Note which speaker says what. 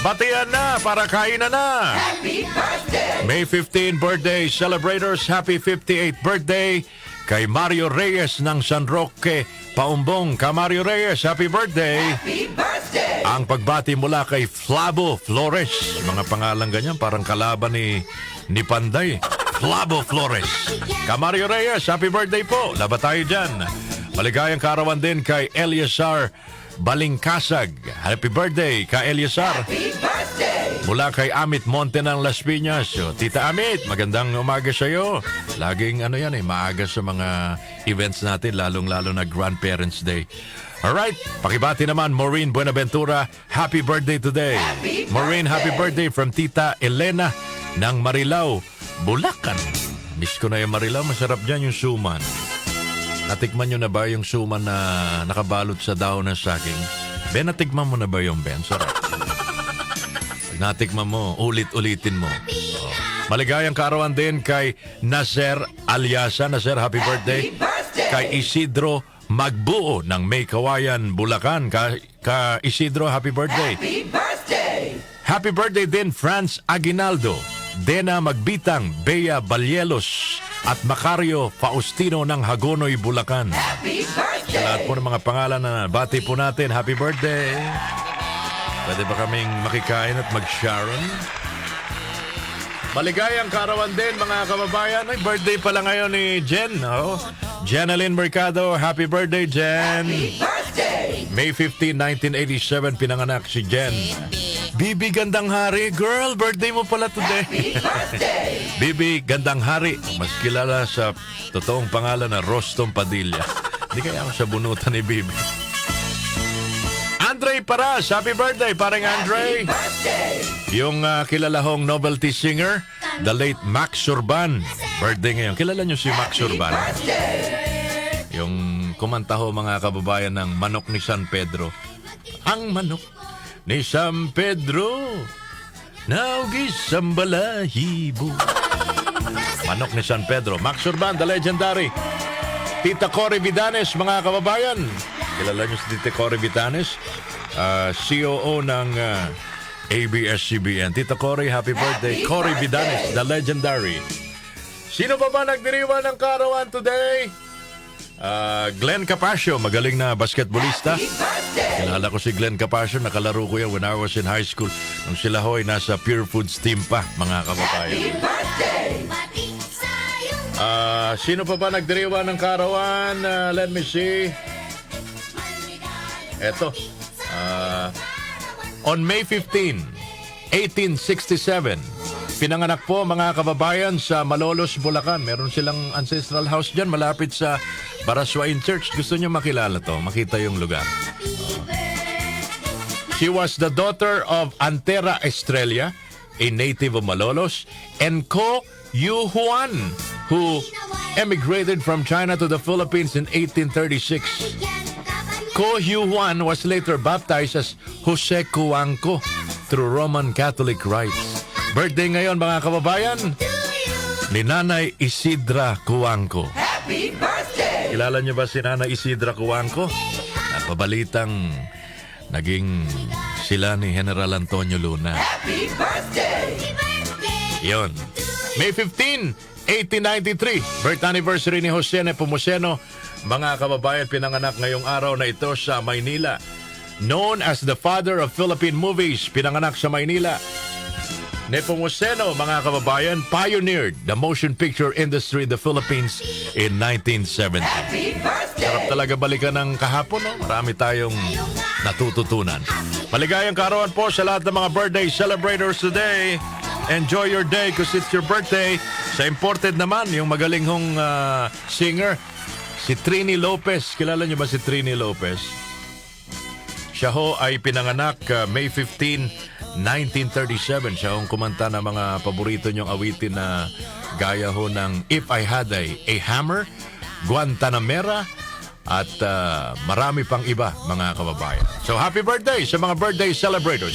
Speaker 1: Batian na para kainan na.
Speaker 2: Happy birthday!
Speaker 1: May 15 birthday celebrators. Happy 58th birthday kay Mario Reyes ng San Roque, Paumbong. Ka Mario Reyes, happy birthday.
Speaker 2: Happy birthday!
Speaker 1: Ang pagbati mula kay Flavo Flores. Mga pangalan ganyan, parang kalaban ni Panday. Flavo Flores. Ka Mario Reyes, happy birthday po. Laba tayo dyan. Maligayang kaarawan din kay Eliasar Balingkasag. Happy birthday ka Eliasar.
Speaker 2: Happy birthday!
Speaker 1: Mula kay Amit Monte ng Las Piñas. So, Tita Amit, magandang umaga sa iyo. Laging maaga sa mga events natin, lalong-lalo na Grandparents' Day. Alright, pakibati naman Maureen Buenaventura. Happy birthday today.
Speaker 2: Happy
Speaker 1: Maureen, happy
Speaker 2: birthday.
Speaker 1: birthday from Tita Elena ng Marilao, Bulacan. Miss ko na yung Marilao, masarap dyan yung suman. Natikman nyo na ba yung suman na nakabalot sa dahon ng saging? Ben, natikman mo na ba yung Ben? Sarap. Pag natikman mo, ulit-ulitin mo. Oh. Maligayang kaarawan din kay Naser Alyasa. Naser, happy birthday.
Speaker 2: Happy birthday!
Speaker 1: Kay Isidro Magbuo ng May Kawayan, Bulacan. Ka Isidro, happy birthday.
Speaker 2: Happy birthday!
Speaker 1: Happy birthday din Franz Aguinaldo, Dena Magbitang, Bea Balyelos, at Macario Faustino ng Hagonoy, Bulacan.
Speaker 2: Happy
Speaker 1: Sa
Speaker 2: birthday!
Speaker 1: lahat po ng mga pangalan na bati po natin, happy birthday! Pwede ba kaming makikain at mag-sharon? Maligayang kaarawan din mga kababayan. Ay, birthday pala ngayon ni Jen. Oh. Jenaline Mercado, happy birthday Jen!
Speaker 2: Happy birthday!
Speaker 1: May 15, 1987, pinanganak si Jen. Bibi Gandang Hari, girl, birthday mo pala today.
Speaker 2: Happy birthday!
Speaker 1: Bibi Gandang Hari, mas kilala sa totoong pangalan na Rostom Padilla. Hindi kaya ako sa bunutan ni Bibi. Andre Paras, happy birthday, parang Andre.
Speaker 2: Happy birthday!
Speaker 1: Yung kilalahong novelty singer, the late Max Urban. Birthday ngayon. Kilala nyo si Max Urban? Yung kumanta ho mga kababayan ng Manok ni San Pedro. Ang manok ni San Pedro, naugis ang balahibo. Manok ni San Pedro. Max Urban, the legendary. Tita Cory Vidanes, mga kababayan. Kilala nyo si Tita Cory Vidanes? COO ng ABS-CBN. Tita Cory, happy birthday. Cory Vidanes, the legendary. Sino pa ba nagdiriwan ng kaarawan today? Glenn Capasio, magaling na basketballista.
Speaker 2: Happy birthday!
Speaker 1: Kilala ko si Glenn Capasio, nakalaro ko yan when I was in high school. Nung sila ho'y nasa Pure Foods team pa, mga kababayan.
Speaker 2: Happy birthday!
Speaker 1: Sino pa ba nagdiriwan ng kaarawan? Let me see. Eto. On May 15, 1867, pinanganak po mga kababayan sa Malolos, Bulacan. Meron silang ancestral house dyan malapit sa Baraswain Church. Gusto nyo makilala to, makita yung lugar. She was the daughter of Antera Estrella, a native of Malolos, and Ko Yu Huan, who emigrated from China to the Philippines in 1836. Ko Yu Huan was later baptized as Jose Cuanco through Roman Catholic rites. Birthday ngayon mga kababayan ni Nanay Isidra Cuanco.
Speaker 2: Happy birthday!
Speaker 1: Kilala niyo ba si Nanay Isidra Cuanco? Napabalitang naging sila ni General Antonio Luna.
Speaker 2: Happy birthday!
Speaker 1: Yon. May 15, 1893, birth anniversary ni Jose Nepomuceno. Mga kababayan, pinanganak ngayong araw na ito sa Maynila. Known as the father of Philippine movies, pinanganak sa Maynila. Nepomuceno, mga kababayan, pioneered the motion picture industry in the Philippines in 1970.
Speaker 2: Happy birthday!
Speaker 1: Sarap talaga balikan ng kahapon, no? Marami tayong natututunan. Maligayang kaarawan po sa lahat ng mga birthday celebrators today. Enjoy your day because it's your birthday. Sa imported naman, yung magaling hong singer, si Trini Lopez. Kilala niyo ba si Trini Lopez? Siya ho ay pinanganak May 15, 1937. Siya hong kumanta ng mga paborito niyong awitin na gaya ho ng If I Had a Hammer, Guantanamera, at marami pang iba mga kababayan. So happy birthday sa mga birthday celebrators.